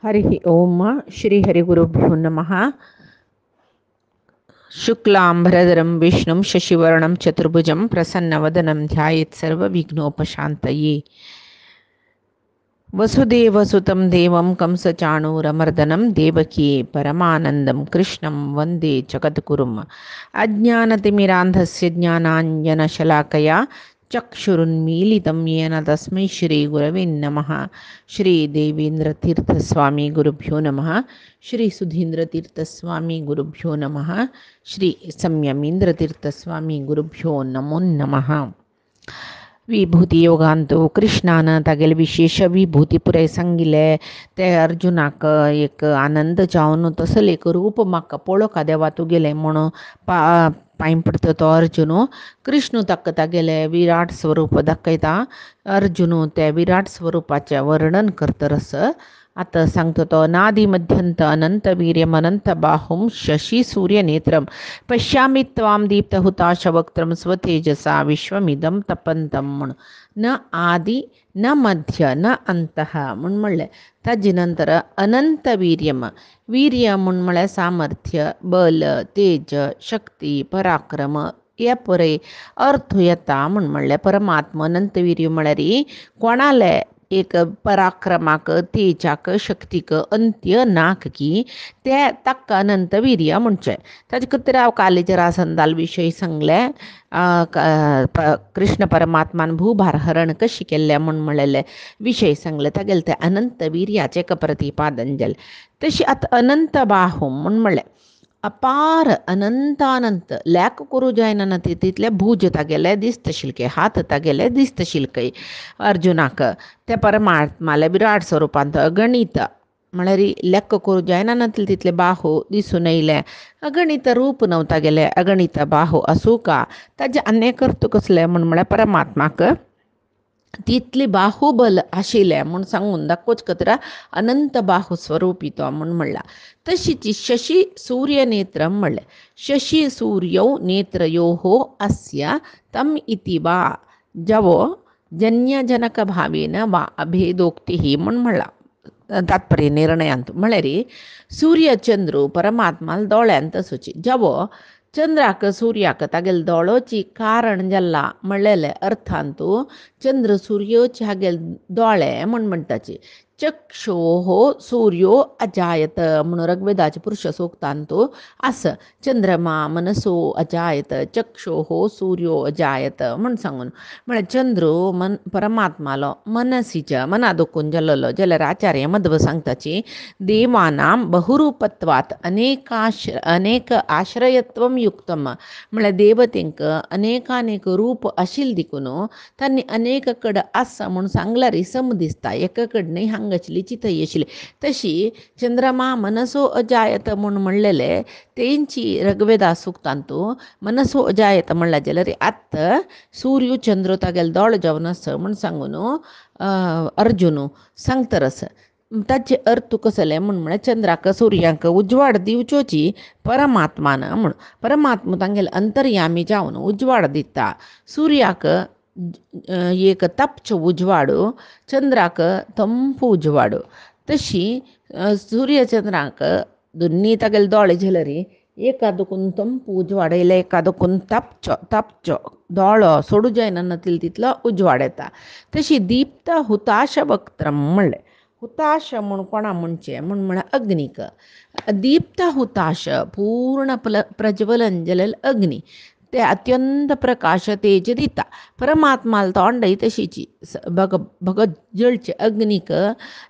हरि ओम श्री हरिगुरुभ्यो नमः। शुक्लांबरधरं विष्णुं शशिवर्णं चतुर्भुजं प्रसन्नवदनं ध्यायेत् सर्वविघ्नोपशान्तये। वसुदेवसुतं देवं कंसचाणूरमर्दनं देवकी परमानन्दं कृष्णं वन्दे जगद्गुरुम्। अज्ञानतिमिरान्धस्य ज्ञानाञ्जनशलाकया चक्षुरुन्मीलितं येन तस्मै श्रीगुरवे नमः। श्रीदेवेन्द्रतीर्थस्वामी गुरुभ्यो नमः। श्री सुधीन्द्रतीर्थस्वामी गुरुभ्यो नमः। श्री संयमीन्द्रतीर्थस्वामी गुरुभ्यो नमो नमः। विभूती योगांतो कृष्णानं तागेले विशेष विभूती पुरे सांगिले ते अर्जुनाक एक आनंद जावन तसल एक रूप म्हाका पळोवका देवा तूं गेले म्हणून पांय पडता तो अर्जुन कृष्ण ताका तागेले विराट स्वरूप दाखयता। अर्जुन ते विराट स्वरूपाचे वर्णन करतरस आता सांगतो तो नादि मध्यंत अनंत वीर्यम अनंत बाहुं शशि सूर्य नेत्रम पश्यामि त्वां दीप्तहुताशवक्त्रं स्वतेजसा विश्वमिदं तपंतं म्हण न आदि न मध्य न अंतः म्हण म्हणले ताजे नंतर अनंत वीर्यम वीर्य म्हण म्हळ्यार सामर्थ्य बल तेज शक्ती पराक्रम या परे अर्थ येता म्हण म्हणले परमात्मा अनंत वीर्य म्हळ्यार कोणाले एक पराक्रमाक तेजाक शक्तीक अंत्य नाक की ते ताका अनंत वीर्य म्हणचे ताजे खातीर हांव कालेच्या रासंदाल विशयी सांगले कृष्ण परमात्मान भूभार हरण कशी केल्ले म्हण म्हणलेले विशय सांगले तागेले ते अनंत वीर्याचे एक प्रतिपादन जालें। तशी आतां अनंत बाहू म्हण म्हणलें अपार अनंतानंत लॅक करू जायना तितले भुज तागेले दिसतशिल्के हात तागेले दिसतशिल्के अर्जुनाक ते परमात्माले विराट स्वरूपांत अगणित म्हळ्यार लेख करू जायना तितले बाहू दिसून येयले अगणित रूप नव्हता गेले अगणित बाहू आसूं का ताजे अनेक अर्थ कसले म्हण म्हळ्यार परमात्माक तितली बाहुबल आशिल्ले म्हूण सांगून दाखोवचे खातीर अनंत बाहू स्वरूपी तो म्हूण म्हणला। तशीच शशी सूर्य नेत्र म्हणलें शशी सूर्यौ नेत्रयोः अस्य तम इति वा जवो जन्यजनक भावेन वा अभेदोक्ती म्हूण म्हणला तात्पर्य निर्णयांत म्हळ्यार सूर्य चंद्र परमात्माल दोळ्यांत सुची जवो चंद्राक सूर्याक तागेले दोळोची कारण जाल्ला म्हणलेले अर्थांत चंद्र सूर्योचे हागेले दोळे म्हण म्हणटाचे चक्षोः सूर्यो अजायत म्हणून ऋग्वेदाचे पुरुष सूक्तांत आस चंद्रमा मनसो अजायत चक्षोः सूर्यो अजायत म्हण सांगून म्हळ्यार चंद्र मन परमात्मालो मनसीच्या मना दुखून जाल्लो जाल्यार आचार्य मध्व सांगताची देवानां बहुरूपत्वात अनेक आश्रयत्वं युक्तम म्हळ्यार देवतेंक अनेकानेक रूप आशिल्ले देखून तांणी अनेक कड आसा म्हूण सांगल्यार सम दिसता एका कड न्ही हांगासली चिथय आशिल्ली तशी चंद्रमा मनसो अजायत म्हूण म्हणलेले तेंची ऋग्वेदा सुक्तांत मनसो अजायत म्हणल्यार जाल्यार आत्ता सूर्य चंद्र तागेले दोळ जावन आसा म्हूण सांगून अर्जुन सांगतरस ताचे अर्थ कसले म्हण म्हळ्यार चंद्राक सूर्यांक उजवाड दिवचोची परमात्मान म्हण परमात्मा तांगेले अंतर्यामी जावन उजवाड दिता सूर्याक एक तपच उजवाड चंद्राक तंपू उजवाड तशी सूर्यचंद्राक दोन्ही तागेले दोळे जाल्यार एका दुखून तंपू उजवाड येयले एका दुखून तपचो दोळो सोडू जायना तितलो उजवाड येता तशी दीप्त हुताश वक्त्रम म्हणलें हुताश म्हूण कोणा म्हणचे म्हण म्हळ्यार अग्नीक दीप्त हुताश पूर्ण प्रज्वलन जालेले अग्नी ते अत्यंत प्रकाश तेज दिता परमात्माला तोंडय तशीची भगत जळचे अग्नीक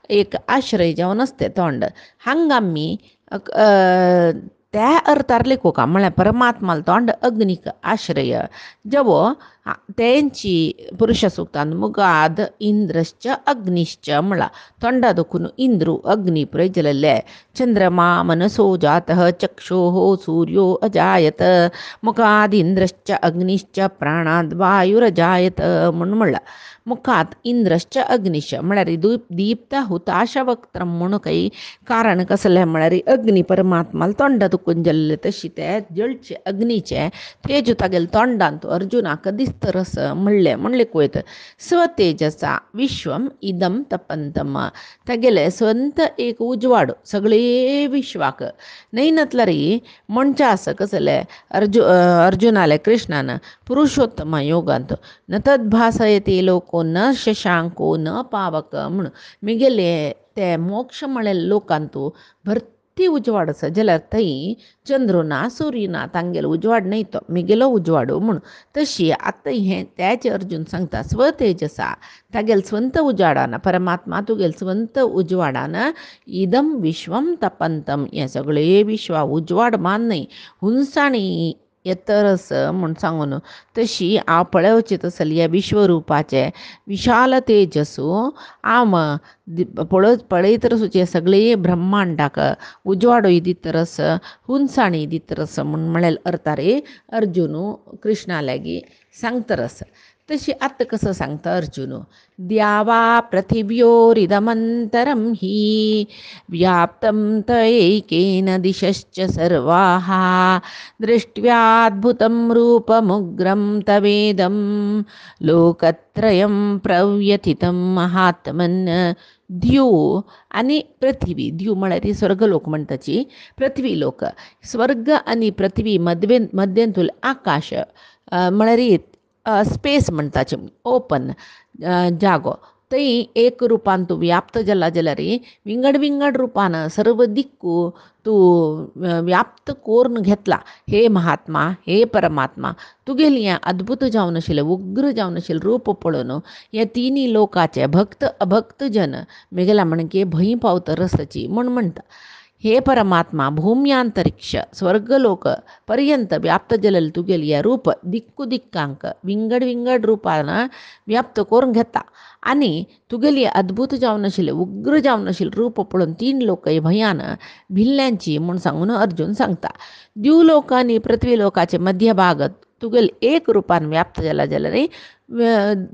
एक आश्रय जावन आसते तोंड हांगा आमी त्या अर्थार लेखोका म्हळ्यार परमात्माला तोंड अग्नीक आश्रय जवो तेंची पुरुष सुक्तांत मुगाद इंद्रश्च अग्निश्च म्हळ्यार तोंडा दुखून इंद्रू अग्नी पुरय जलले चंद्रमा मनसो जातः चक्षोः सूर्यो अजायत मुखाद इंद्रश्च अग्निश्च प्राणाद वायुरजायत म्हूण म्हणला मुखात इंद्रश्च अग्निश म्हळ्यार दीप्त हुताश वक्त्रम म्हणून काही कारण कसलें म्हळ्यार अग्नी परमात्माला तोंड दुखून जल्ले तशी ते जळचे अग्नीचे तेज तागेले तोंडांत अर्जुनाक दिसतरस म्हणले वयत स्वतेजसा विश्वम इदम तपंतम तागेले स्ವಂತ एक उजवाड सगळे विश्वाक नैनतलरी म्हणच्यास कसले अर्जुनाले कृष्णान पुरुषोत्तम योगांत न तद्भासयते लोको न शशांको न पावक म्हणून मिगेले ते मोक्ष म्हळेले लोकांतू भरती उजवाड आसा जाल्यार थंय चंद्र ना सूर्य ना तांगेलो उजवाड न्हय तो मिगेलो उजवाड म्हणून तशी आतां हें त्याचे अर्जून सांगता स्वतेजसा तागेले स्ವಂತ उजवाडान परमात्मा तुगेले स्ವಂತ उजवाडान इदम विश्वम तपंतम हें सगळे विश्वा उजवाड मान न्हय हुंसाणी येतरस म्हूण सांगून तशी हांव पळोवचें आसली ह्या विश्वरुपाचे विशाल तेजसू हांव पळयतरसूच हे सगळे ब्रह्मांडाक उजवाडूय दितरस हुंसाणी दितरस म्हूण म्हळें अर्थारे अर्जुनू कृष्णा लागीं सांगतरस तशी आत्तां कसो सांगता अर्जुन द्यावा पृथिव्योरिदमन्तरं हि व्याप्तं तयैकेन दिशश्च सर्वाः दृष्ट्व्याद्भुतं रूपमुग्रं तवेदं लोकत्रयं प्रव्यथितं महात्मन् द्यू आणि पृथ्वी द्यू म्हळ्यार स्वर्गलोक म्हणटाची पृथ्वी लोक स्वर्ग आणि पृथ्वी मध्यंतूल आकाश म्हळ्यार स्पेस म्हणटाचे ओपन जागो थंय एक रुपान तूं व्याप्त जाला जाल्यार विंगड रुपान सर्व दिक्कू तूं व्याप्त करून घेतला हे महात्मा हे परमात्मा तुगेली हें अद्भुत जावन आशिल्लें उग्र जावन आशिल्लें रूप पळोवन हे तिनी लोकाचे भक्त अभक्त जन मेगेला म्हणके भंय पावतरसची म्हणटा हे परमात्मा भूम्यांतरिक्ष स्वर्गलोक पर्यंत व्याप्त जलल तुगेली हे रूप दिक्कांक विंगड रुपान व्याप्त करून घेता आनी तुगेली अद्भुत जावन आशिल्लें उग्र जावन आशिल्लें रूप पळोवन तीन लोक भयान भिल्ल्यांची म्हूण सांगून अर्जून सांगता द्यू लोक आनी पृथ्वी लोकाचे मध्य भाग तुगेल एक रुपान व्याप्त जाला जाल्यार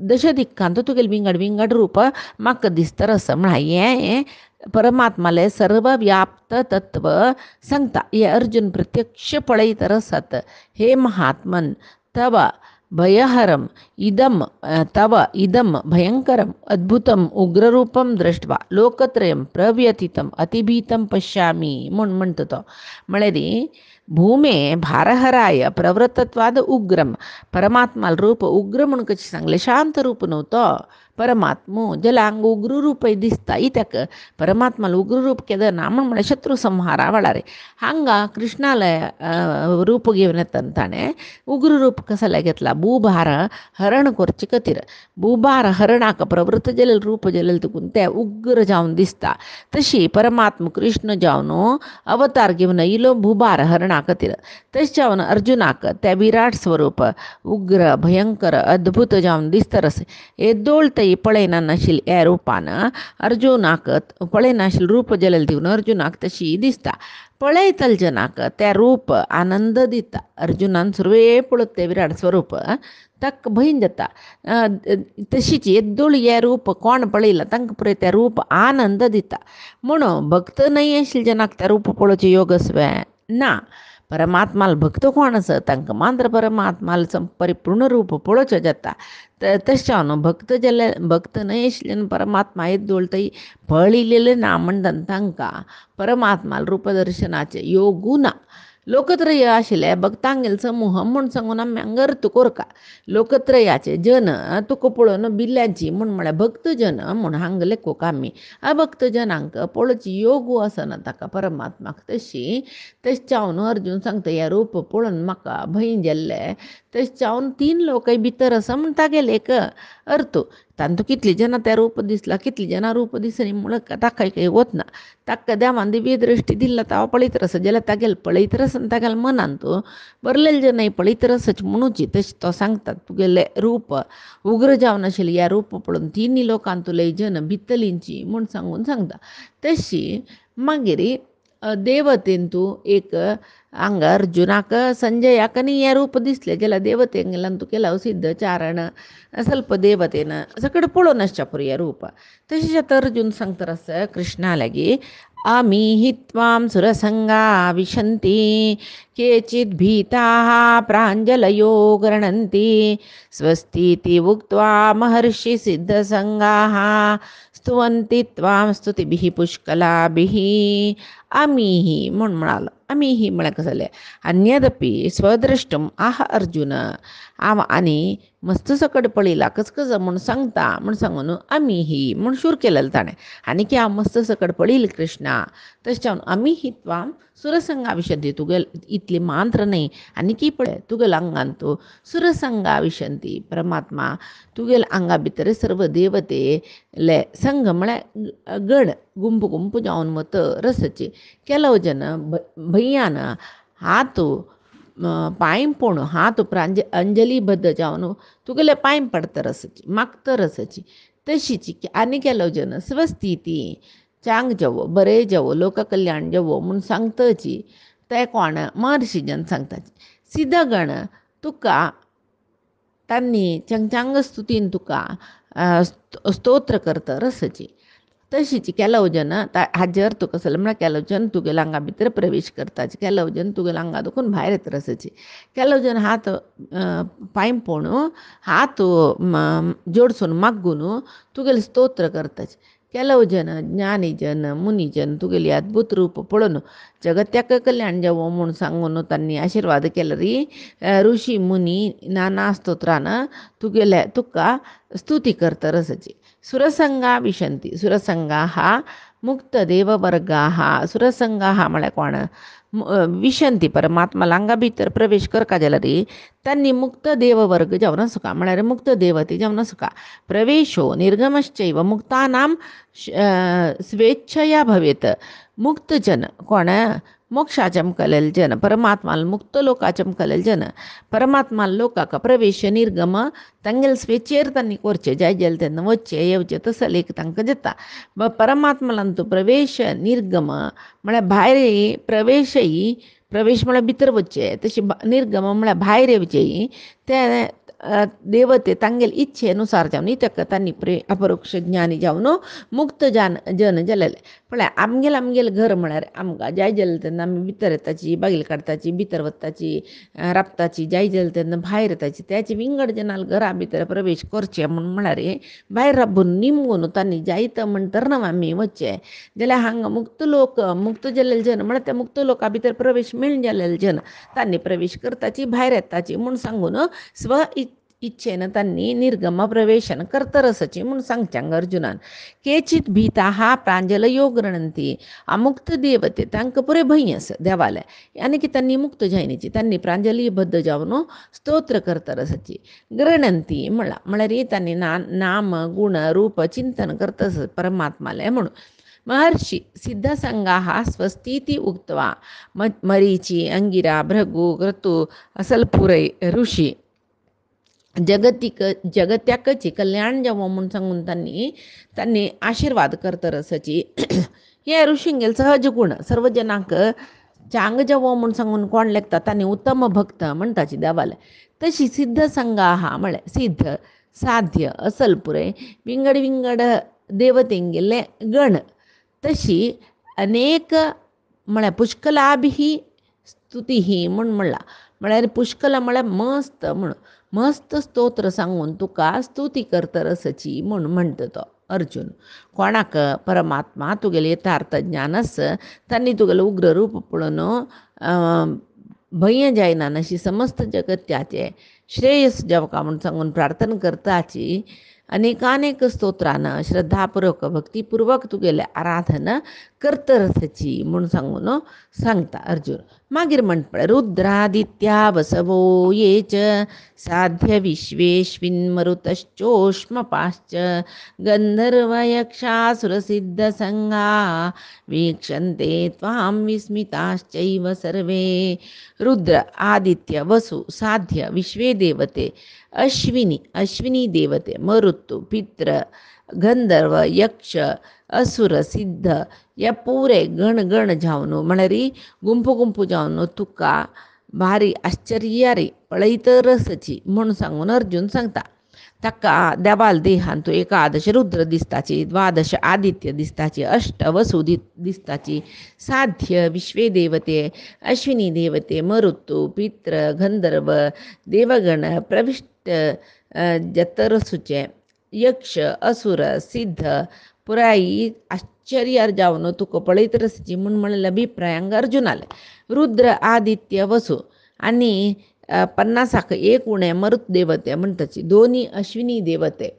दश दिक्कांत तुगेल विंगड रूप म्हाका दिसतरस म्हळ्यार हें परमात्माले सर्व व्याप्त तत्व सांगता हे अर्जुन प्रत्यक्ष पळयतरसत हे महात्मन तव भयहरम इदम भयंकरम अद्भुतम उग्ररूपम दृष्ट्वा लोकत्रयम प्रव्यथितम अतिभीतम पश्यामी म्हणटा तो म्हळ्यार भूमे भारहराय प्रवृत्तत्वाद उग्रम परमात्माल रूप उग्र म्हणून कशें सांगलें शांत रूप न्हू तो परमात्मो जाल्यार हांगा उग्र रूपय दिसता इत्याक परमात्माल उग्र रूप केदार ना म्हळ्यार शत्रू संहारा वेळार हांगा कृष्णाले रूप घेवन येता ताणें उग्र रूप कसले घेतला भूभार हरण करचे खातीर भूभार हरणाक प्रवृत्त जालेले रूप जालेले देखून ते उग्र जावन दिसता तशी परमात्मा कृष्ण जावन अवतार घेवन इलो भूभार हरणा खातीर तशें जावन अर्जुनाक ते विराट स्वरूप उग्र भयंकर अद्भुत जावन दिसतरस येदोळ ते पळयना नाशिल्ली ह्या रूपान अर्जुनाक पळयनाशिल्लें रूप जालेलें दिवन अर्जुनाक तशी दिसता पळयतले जनाक तें रूप आनंद दिता अर्जुनान सुरवे पळोवप तें विराट स्वरूप ताका भंय जाता तशीच येदोळ हें रूप कोण पळयलां तांकां पळय तें रूप आनंद दिता म्हणून भक्त न्हय आशिल्ले जनाक तें रूप पळोवचें योग आसवे ना परमात्माल भक्त कोण आसा तांकां मात्र परमात्माल परिपूर्ण रूप पळोवचें जाता तशें जावन भक्त न्हय आशिल्ल्यान परमात्मा येदोळ थंय पळयलेलें ना म्हणटा तांकां परमात्माल रूपदर्शनाचें योगू ना लोकत्रय आशिल्ले भक्तांगेल समूह म्हूण सांगून आमी हांगा अर्थ कोरका लोकत्रयाचे जन तुका पळोवन बिल्ल्यांची म्हळ्यार भक्त जन म्हूण हांगा लेखूक आमी अभक्त जनांक पळोवची योगू आसना ताका परमात्माक तशें जावन अर्जून सांगता हें रूप पळोवन म्हाका भंय गेल्लें तशें जावन तीन लोकय भितर आसा म्हूण तागेले एक अर्थ तांतू कितलीं जाणां तें रूप दिसलां कितलीं जाणां रूप दिसलीं म्हूण ताका काही वचना ताका देवान दिव्य दृश्टी दिला तो पळयत आसा जाल्यार तागेले पळयत आसा तागेल्या मनान तूं बरलेले जनाय पळयत आसाच म्हणूची तशें तो सांगता तुगेलें रूप उग्र जावन आशिल्लें ह्या रूप पळोवन तिनी लोकांतुले जन भितलींची म्हूण सांगून सांगता तशी मागीर देवतेंतू एक हांग अर्जुनाक संजयाक हे रूप दिसले जाल्यार देवतेंगेल्यान तूं केला सिद्ध चारण ಸ್ವಲ್ಪ ದೇವತೆನ सकड पळोवन आसच्या पुरो रूप तशेंच आतां अर्जून सांगता आसा कृष्णा लागीं अमीहि त्वां सुरसंगा विशन्ति केचित् भीताः प्राञ्जलयो गृह्णन्ति स्वस्तीति उक्त्वा महर्षि सिद्धसंगाः स्तुवन्ति त्वां स्तुतिभिः पुष्कलाभिः अमीहि म्हूण म्हणालो अमीहि म्हळ्यार कसं जालें अन्यदपि स्वद्रष्टुम आह अर्जुन आनी मस्त सकट पळयला कसकस म्हूण सांगता म्हूण सांगून अमीहि म्हूण शूर केलेलो ताणें आनी की हांव मस्त सकट पळयलें कृष्णा तशें हांव अमीहि त्वां सुरसंगा विशंती तुगेल इतली मात्र न्ही आनी की पळय तुगेल आंगान तूं सुरसंगा विशंती परमात्मा तुगेल आंगा भितर सर्व देवतेले संघ म्हळ्यार गण गुंपू जावन मत रसची ಕೆಲವು ಜನ ಭಯ್ಯಾನ हात पांय पोण हात अंजलीबद्ध जावन तुगेले पांय पडता रसची मागता रसची तशीच आनी ಕೆಲವು जन स्वस्थिती चांग जावो बरें जावो लोककल्याण जावो म्हूण सांगताची ते कोण महर्षी जन सांगताची सिद्धगण तुका तांणी चांग स्तुतीन तुका स्तोत्र करता रसची तशीच ಕೆಲವು जन हाजेर तुका कसले म्हळ्यार ಕೆಲವು जन तुगेल्या आंगा भितर प्रवेश करताचे ಕೆಲವು जन तुगेल्या आंगा दुखून भायर येता रसची ಕೆಲವು जन हात पांय पोण हात जोडसून मागून तुगेले स्तोत्र करताचे ಕೆಲವು जन ज्ञानी जन मुनी जन तुगेली अद्भुत रूप पळोवन जगत्याक कल्याण जावो म्हूण सांगून तांणी आशिर्वाद केलो री ऋषी मुनी नाना स्तोत्रान तुका स्तुती करता रसची सुरसंगा विशंती सुरसंगा हा मुक्त देववर्गा सुरसंगा म्हळ्यार कोण विशंती परमात्मा लांगा भितर प्रवेश करता जाल्यार तांणी मुक्त देववर्ग जावन आसुका म्हळ्यार मुक्त देवते जावन आसुका प्रवेशो निर्गमश्चैव मुक्तानां स्वेच्छया भवेत मुक्त जन कोण मोक्षाचे मुखालेले जन परमात्मा मुक्त लोकाचे मुखालेले जन परमात्मा लोकाक प्रवेश निर्गम तांगेले स्वेच्छेर तांणी करचे जाय जाल्यार तेन्ना वचचे येवचे तसो लेख तांकां जाता परमात्मान तूं प्रवेश निर्गम म्हळ्यार भायर प्रवेश म्हळ्यार भितर वचचे तशी निर्गम म्हळ्यार भायर येवचें ते देवते तांगेले इच्छेनुसार जावन इतक तांणी अपरोक्ष ज्ञानी जावन मुक्त जन जालेले म्हळ्यार आमगेलें घर म्हळ्यार आमकां जाय जाल्यार तेन्ना आमी भितर येताची बागील काडटाची भितर वताची राबताची जाय जाल्यार तेन्ना भायर येताची त्याचे विंगड जनाल घरा भितर प्रवेश करचे म्हळ्यार भायर राबून निमगून तांणी जायत म्हणटर ना आमी वचचे जाल्यार हांगा मुक्त जाल्ले जन म्हळ्यार त्या मुक्त लोकां भितर प्रवेश मेळून जाल्ले जन तांणी प्रवेश करताची भायर येताची म्हूण सांगून स्व इच्छेन तांणी निर्गम प्रवेशन करता रसची म्हूण सांगच्यांग अर्जुनान केचित भीता प्रांजलयो गृह्णन्ति अमुक्त देवते तांकां पुरे भंय आसा देवाले आनी की तांणी मुक्त जायनीची तांणी प्रांजलीबद्ध जावन स्तोत्र करता रसची गृह्णन्ति म्हळ्यार तांणी नाम गुण रूप चिंतन करता परमात्माले म्हणून महर्षि सिद्धसंगा स्वस्तीति उक्त्वा मरीची अंगिरा भृगु क्रतु असलपुरै ऋषी जगत्याकची कल्याण जावो म्हूण सांगून तांणी आशिर्वाद करता रसची हे ऋषींगेल सहज गुण सर्व जनांक चांग जावो म्हूण सांगून कोण लेखता तांणी उत्तम भक्त म्हणटाची देवाले तशी सिद्ध संगा म्हळ्यार सिद्ध साध्य असल पुरे विंगड देवतेंगेले गण तशी अनेक म्हळ्यार पुष्कलाभिः स्तुती म्हूण म्हळ्यार पुष्कल म्हळ्यार मस्त म्हूण मस्त स्तोत्र सांगून तुका स्तुती करता रसची म्हूण म्हणटा तो अर्जुन कोणाक परमात्मा तुगेले यथार्थ ज्ञान आस तांणी तुगेलें उग्र रूप पळोवन भंय जायना अशी समस्त जगत्याचे श्रेयस जावका म्हूण सांगून प्रार्थना करताची अनेकानेक स्तोत्रान श्रद्धापूर्वक भक्तीपूर्वक तुगेले आराधना करता रसची म्हूण सांगून सांगता अर्जुन मागीर म्हणटा रुद्रादित्या वसवो ये च साध्य विश्वेश्विन्मरुतश्चोष्मपाश्च गन्धर्वयक्षासुरसिद्धसंगा वीक्षन्ते त्वां विस्मिताश्चैव सर्वे रुद्र आदित्य वसु साध्य विश्वे देवते अश्विनी देवते मरुत्तु पित्र गंधर्व यक्ष असुर सिद्ध या पुरे गण गण जावन म्हळ्यार गुंपू गुंपू जावन तुका भारी आश्चर्य रे पळयतरसची म्हूण सांगून अर्जुन सांगता. ताका देवाल देहान तूं एकादश रुद्र दिसताची, द्वादश आदित्य दिसताची, अष्ट वसु दिसताची, साध्य विश्वे देवते, अश्विनी देवते, मरुत्तु पित्र गंधर्व देवगण प्रविष्ट जतरसुचे यक्ष असुर सिद्ध पुराई आश्चर्यार जावन तुका पळयतरसची म्हूण म्हणलेल्या अभिप्रायांक अर्जुनाले. रुद्र आदित्य वसु आनी 50 एक उणे मरुत देवते म्हणटाची, दोन्ही अश्विनी देवते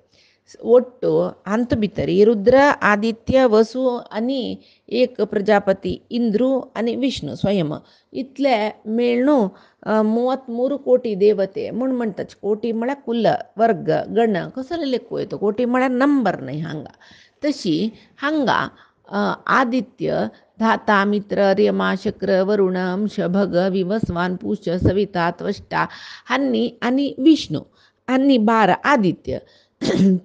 ಒಟ್ಟು ಅಂತ भितर रुद्र आदित्य वसु आनी एक प्रजापती इंद्रू आनी विष्णू स्वयं इतले मेळून 33 कोटी देवते म्हूण म्हणटाचे. कोटी म्हळ्यार कुल वर्ग गण कसले लेखूं येता, कोटी म्हळ्यार नंबर न्हय हांगा. तशी हांगा आदित्य धाता मित्र अर्यमा शक्र वरुण अंश भग विवस्वान पुष सविता त्वष्टा हान्नी आनी विष्णू आनी 12 आदित्य.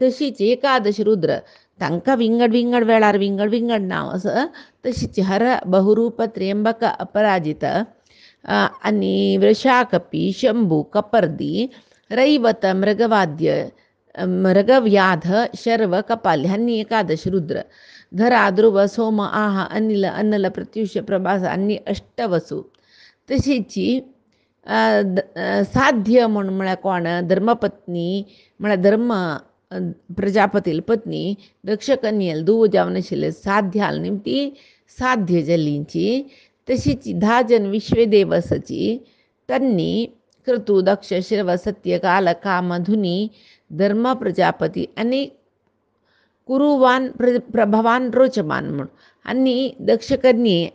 तशीच एकादश रुद्र तांकां विंगड विंगड वेळार विंगड विंगड नांव असं. तशीच हर बहुरूप त्र्यंबक अपराजित आनी वृषाकपी शंभू कपर्दी रैवत मृगवाद्य मृगव्याध शर्व कपाल हान्नी एकादश रुद्र. धरा ध्रुव सोम आह अनिल अन्नल प्रत्युष प्रभास आनी अष्टवसु. तशीची साध्य म्हळ्यार कोण, धर्मपत्नी म्हळ्यार धर्म प्रजापतील पत्नी दक्षकन्येल धुव जावन आशिल्ले साध्याल निमती साध्य जल्लींची. तशीच 10 जन विश्वेदेवसची तन्नी क्रतू दक्ष श्रव सत्य काल काम धुनी धर्म प्रजापती आनी कुरुवान प्रभवान रोचमान म्हूण आनी दक्षकन्ये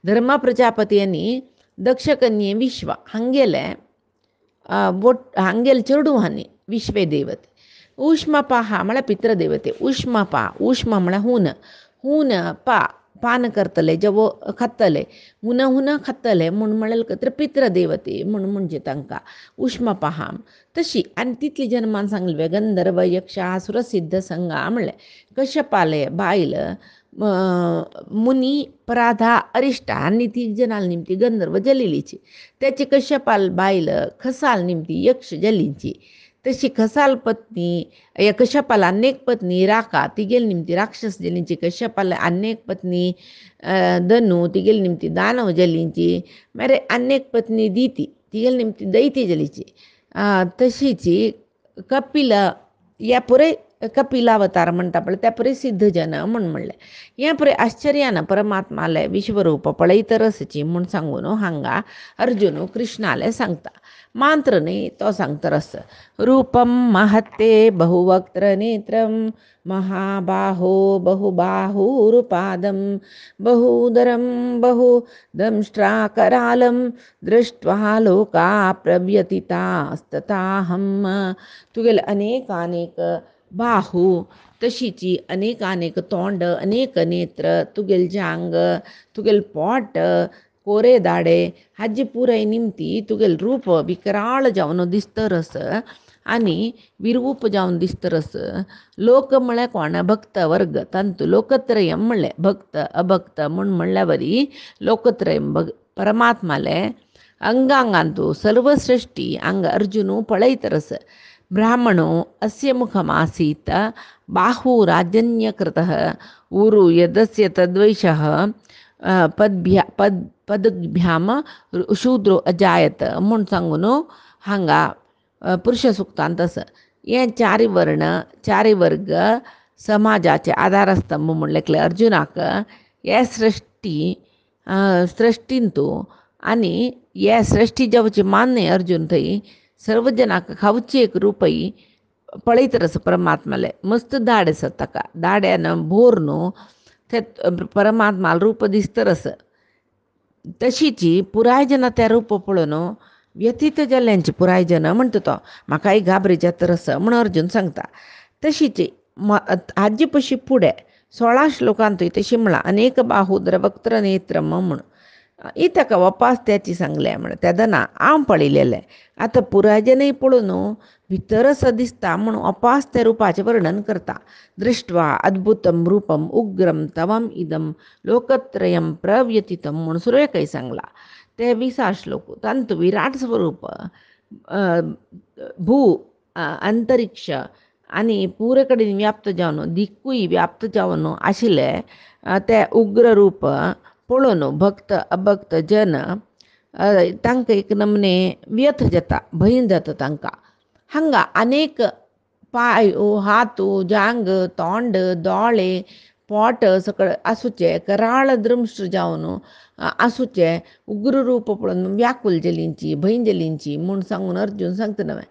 धर्म प्रजापती आनी दक्षकन्ये विश्व हांगेले हांगेले चेडू हानी विश्वे देवते. उष्मपा हा म्हळ्यार पितृदेवते. उष्मपा उष्म म्हळ्यार हून, हून पा पान करतले जेवो खातले, हुन हुन खातले म्हूण म्हळ्यार पितृदेवते म्हूण म्हणजे तांकां उष्मपहाम. तशी आनी तितली जन्मान सांगले गंधर्व यक्ष आसुर सिद्ध संगा म्हणले. कश्यपाले बायल मुनी पराधा अरिष्टा आनी 3 जनाल निमती गंधर्व जलिलीची. त्याची कश्यपाल बायल खसाल निमती यक्ष जलींची. तशी खसाल पत्नी कश्यपाल अनेक पत्नी राका तिगेल निमती राक्षस जलींची. कश्यपाल अनेक पत्नी धनु तिगेल निमती दानव जलींची. मारे अनेक पत्नी दिती तिगेल निमती दैत्य जलीची. तशीची कपिल या पुरे कपिलावतार म्हणटा पळय त्या पुरे सिद्ध जन म्हूण म्हणले. या पुरे आश्चर्यान परमात्माले विश्वरूप पळयतरसची म्हूण सांगून हांगा अर्जुन कृष्णाले सांगता. मंत्र न्ही तो सांगतरस. रूपम महत्ते बहुवक्त्र नेत्रम महाबाहो बहुबाहुरुपादम बहुदरम बहुदंष्ट्राकरालं दृष्ट्वा लोका प्रव्यथितास्तताहं. तुगेले अनेक बाहू तशीची अनेक तोंड अनेक नेत्र तुगेल जांग तुगेल पोट कोरे दाडे हाजी पुराय निमती तुगेल रूप विकराळ जावन दिसतरस आनी विरूप जावन दिसतरस. लोक म्हळ्यार कोण, भक्त वर्ग तांतू लोकत्रयम म्हणले. भक्त अभक्त म्हूण म्हणल्या वरी लोकत्रयम परमात्माले अंगांगांतू सर्व सृष्टी अंग अर्जुनू पळयतरस. ब्राह्मणो अस्य मुखमासीत बाहू राजन्यकृतः ऊरु यदस्य तद्वैषः पदभ्याम शूद्रो अजायत म्हूण सांगून हांगा पुरुष सुक्तांत तसं. हे 4 वर्ण 4 वर्ग समाजाचे आधारस्तंभ म्हूण लेखले अर्जुनाक. हे सृष्टींतू आनी हे सृष्टी जेवची मान्य अर्जुन थंय सर्व जनाक खावची एक रूपई पळयतरस परमात्माले. मस्त दाड आसा ताका, दाड्यान भोर न्हू ते परमात्माल रूप दिसतरस. तशीची पुराय जन त्या रूप पळोवन व्यतीत जाल्ल्यांची पुराय जन म्हणटा तो म्हाकाय घाबरी जातरस म्हूण अर्जुन सांगता. तशीची हाजी पशी फुडें 16 श्लोकांतूय तशी म्हळां अनेक बाहू द्रवक्त्र नेत्रम म्हूण इतका वपास त्याची सांगल्या म्हण त्या दना आम पडिलेले आता पुराजनय पळून भितर दिसता म्हणून अपास त्या रूपाचे वर्णन करता. दृष्ट्वा अद्भुतम रूपम उग्रम तवम इदम लोकत्रयम प्रव्यतितम म्हणून सुरेख काही सांगला. ते 20 श्लोक तंतु विराट स्वरूप भू अंतरिक्ष आणि पूरेकडे व्याप्त जावन दिक्कूय व्याप्त जावन आशिल्ले ते उग्र रूप पळोवन भक्त अभक्त जन तांकां एक नमने व्यथ जाता भंय जाता तांकां. हांगा अनेक पाय हातू जांग तोंड दोळे पोट सकळ आसूचे कराळ दृश्ट जावन आसूचे उग्र रूप पळोवन व्याकुल जलींची भंय जलींची म्हूण सांगून अर्जून सांगता नवे.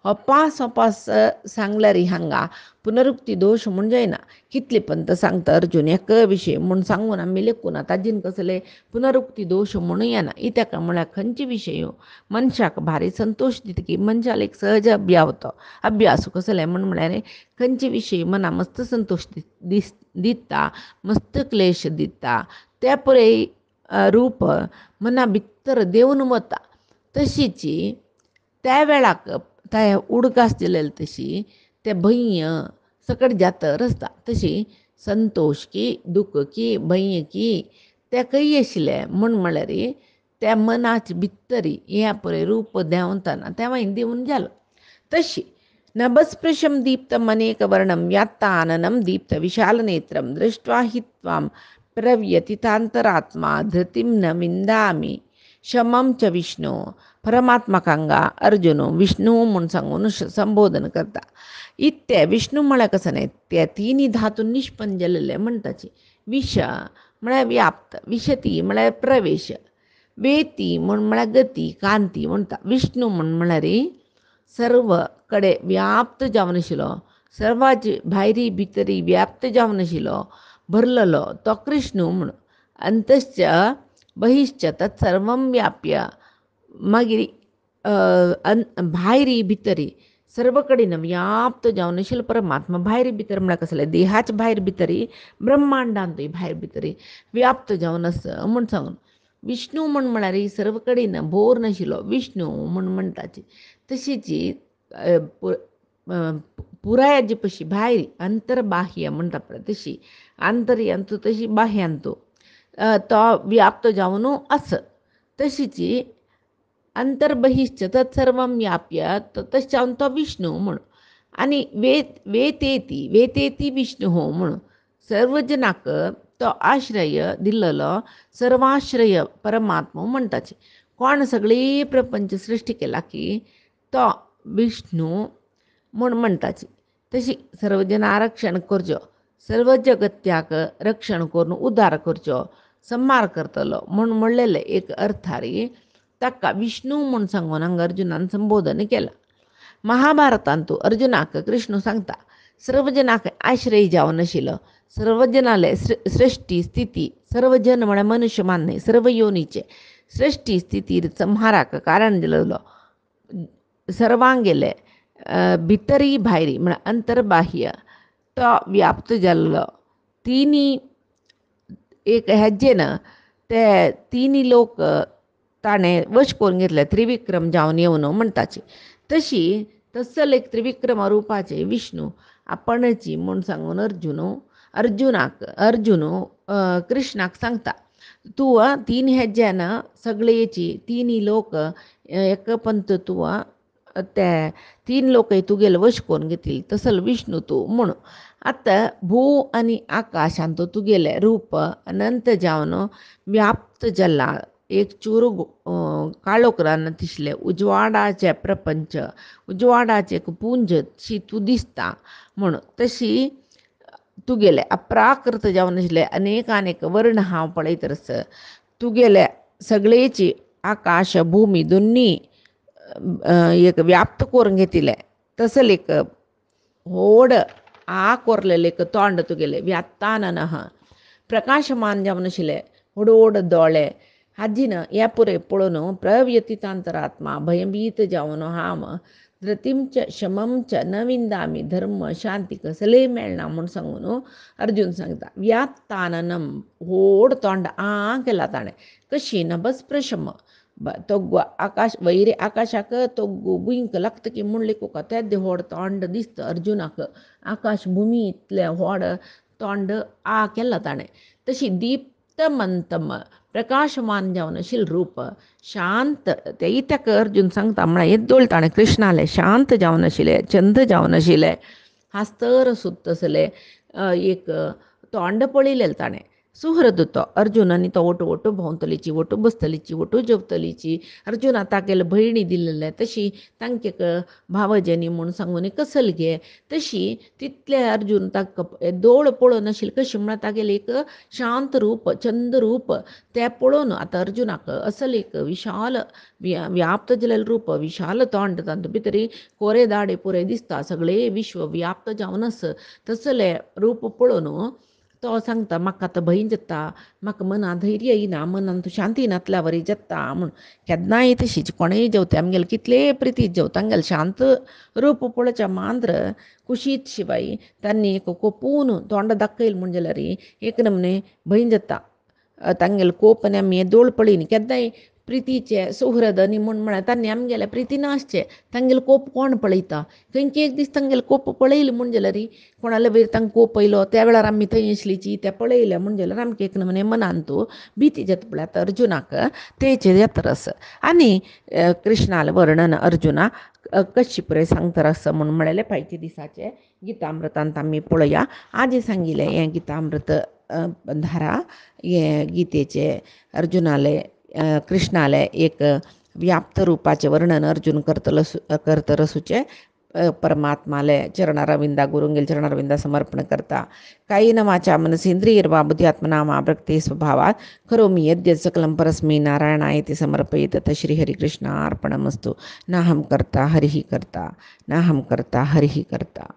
अपास अपास सांगल्यार हांगा पुनरुक्ती दोश म्हूण जायना. कितले पंत सांगता अर्जून एक विशय म्हूण सांगून आमी लेखून ताजेन कसले पुनरुक्ती दोश म्हणून येना. इत्याका म्हळ्यार खंयचे विशय मनशाक भारी संतोष दिता की मनशाला एक सहज अभ्यास कसले म्हळ्यार खंयचे विशय मना मस्त संतोष दिता मस्त क्लेश दिता त्या पुरे रूप मना भितर देवन वता. तशीची त्या वेळाक त्या उडकास दिलेली तशी ते भंय सकट जाता रस्ता तशी संतोष की दुःख की भंय की ते खंय आशिल्ले म्हळ्यार त्या मनाची भितरी ह्या पळय रूप देंवतना तेव्हा देऊन जालो. तशी नभस्पृशम दीप्तम अनेक वर्णम व्यात्ताननम दीप्त विशाल नेत्रम दृष्ट्वा हि त्वां प्रव्यतितांतरात्मा धृतिम न विंदामी शमम च विष्णू. परमात्मकांगा अर्जुन विष्णू म्हणून सांगून संबोधन करता. इत्ते विष्णू म्हळ्यार कसं नाही त्या तिन्ही धातून निष्पन्न जाल्ले म्हणटाची. विष म्हळ्यार व्याप्त विशती म्हळ्यार प्रवेश वेती म्हळ्यार गती कांती म्हणटा. विष्णू म्हळ्यार सर्व कडे व्याप्त जावन आशिल्लो सर्वाची भायरी भितरी व्याप्त जावन आशिल्लो भरलेलो तो कृष्ण म्हूण. अंतश्च बहिश्च तत्सर्वं व्याप्य मागीर भायरी भितरी सर्व कडेन व्याप्त जावन आशिल्लो परमात्मा. भायर भितर म्हळ्यार कसलें देहाच्या भायर भितरी ब्रह्मांडांतूय भायर भितरी व्याप्त जावन आसा म्हूण सांगून. विष्णू म्हळ्यार सर्व कडेन भोर नाशिल्लो विष्णू म्हणटाची. तशीची पुरायाची पशी भायर अंतर्बाह्य म्हणटा पळय तशी आंतर्यांतू तशी बाह्यांतू तो व्याप्त जावन आस. तशीची अंतर्बहिश्च तत्सर्वं व्याप्य तश्चावन तो विष्णू म्हूण. आनी वेतेती विष्णू म्हूण सर्व जनाक तो आश्रय दिल्लो सर्वाश्रय परमात्मा म्हणटाचे. कोण सगळी प्रपंच सृश्टी केला की तो विष्णू म्हूण म्हणटाची. तशी सर्व जना रक्षण करचो सर्व जगत्याक रक्षण करून उद्धार करचो संहार करतलो म्हूण म्हणलेले एक अर्थारी ताका विष्णू म्हूण सांगून हांगा अर्जुनान संबोधन केला. महाभारतांतू अर्जुनाक कृष्ण सांगता सर्व जनाक आश्रय जावन आशिल्लो सर्व जनाले सृष्टी स्थिती सर्व जन म्हळ्यार मनुष्य मान्य सर्व योनीचे सृष्टी स्थिती संहाराक कारण दिलेलो सर्वांगेले भितरी भायरी म्हळ्यार अंतर्बाह्य तो व्याप्त जाल्लो. तिनी एक हेजेन ते तिनी लोक ताणें वश करून घेतले त्रिविक्रम जावन येवन म्हणटाची. तशी तसल एक त्रिविक्रम रूपाचे विष्णू आपणची म्हूण सांगून अर्जुन कृष्णाक सांगता तूं तीन हेज्यान सगळेची तिनी लोक एक पंत तूं ते तीन लोकय तुगेले वश करून घेतली तसल विष्णू तूं म्हूण. आतां भू आनी आकाशांत तुगेले रूप अनंत जावन व्याप्त जाल्ला एक चूर काळोखरान दिसले उजवाडाचे प्रपंच उजवाडाचे एक पुंज शी तूं दिसता म्हूण. तशी तुगेले अप्राकृत जावन आशिल्ले अनेक वर्ण हांव पळयतरस तुगेले सगळेची आकाश भूमी दोन्ही एक व्याप्त करून घेतिले तसल एक व्हड कोरलेले एक तोंड तुगेले व्यात्ताननः प्रकाशमान जावन आशिल्ले व्हड दोळे हाजीन ह्या पुरे पळोवन प्रव्यतितांतरात्मा भयभीत जावन हांव धृतीं च शमं च न विंदामी धर्म शांती कसले मेळना म्हूण सांगून अर्जून सांगता. व्यात्ताननम व्हड तोंड केला ताणें कशी नभस्प्रशम तो आकाश वैरे आकाशाक तो गुंक लागता की म्हणले कोका तेद्दे व्हड तोंड दिसता अर्जुनाक. आकाश भुमी इतलें व्हड तोंड केला ताणें. तशी दीप्तमंतम प्रकाशमान जावन आशिल्लें रूप शांत ते इत्याक अर्जून सांगता म्हळ्यार येद्दोळ ताणें कृष्णाले शांत जावन आशिल्लें चंद जावन आशिल्लें हास्तर सुत्त आसलें एक तोंड पळयलें ताणें. सुहृद तो अर्जुन आनी तो ओटू भोंवतलीची ओटू बसतलीची ओटू जेवतलीची अर्जुना तागेले भयणी दिल्लेले तशी तांकां भावजनी म्हूण सांगून कसल घे तशी तितले अर्जून ताका दोळ पळोवन आशिल्ले कशें म्हळ्यार तागेलें एक शांत रूप चंद रूप तें पळोवन आतां अर्जुनाक असल एक विशाल व्याप्त जालेलें रूप विशाल तोंड तातूंत भितर कोरे दाडे पुरे दिसता सगळें विश्व व्याप्त जावन आसा तसलें रूप पळोवन तो सांगता म्हाका आतां भंय जाता म्हाका मनां धैर्य येना मनान तूं शांती नातल्या वरी जाता म्हूण केन्नाय तशीच कोणेय जेवते आमगेले कितले प्रितीत जेवता आमगेले शांत रूप पळोवच्या मांद्र कुशीत शिवाय तांणी एक कोपून तोंड दाखयलें म्हण जाल्यार एक नमने भंय जाता. तांगेले कोप आनी आमी दोळ पळयनी केन्नाय प्रितीचे सुहृद न्ही म्हळ्यार तांणी आमगेल्या प्रितीन आसचे तांगेले कोप कोण पळयता. खंयचे एक दीस तांगेले कोप पळयले म्हण जाल्यार कोणाले वयर तांकां कोप येयलो त्या वेळार आमी थंय आसलीची ते पळयले म्हण जाल्यार आमकां एक नमने मनान तूं भिती जाता पळय. आतां अर्जुनाक तेचेर येता रस आनी कृष्णाले वर्णन अर्जुना कशी पुरे सांगता रस म्हूण म्हळेलें फायचे दिसाचे गितामृतांत आमी पळोवया. आजी सांगिल्लें हें गितामृत धारा हे गीतेचे अर्जुनाले कृष्णाले एक व्याप्त रूपाचे वर्णन अर्जुन करता रसूचे परमात्माले चरणारविंदा गुरुंगेल चरणारविंदा समर्पण करता. कायेन वाचा मनसेंद्रियर्वा बुद्ध्यात्मना वा प्रकृते स्वभावात करोमि यद्यत् सकलं परस्मै नारायणायति समर्पयेत् तत् श्रीहरिकृष्णार्पणमस्तु. नाहं कर्ता हरिः कर्ता नाहं कर्ता हरिः कर्ता.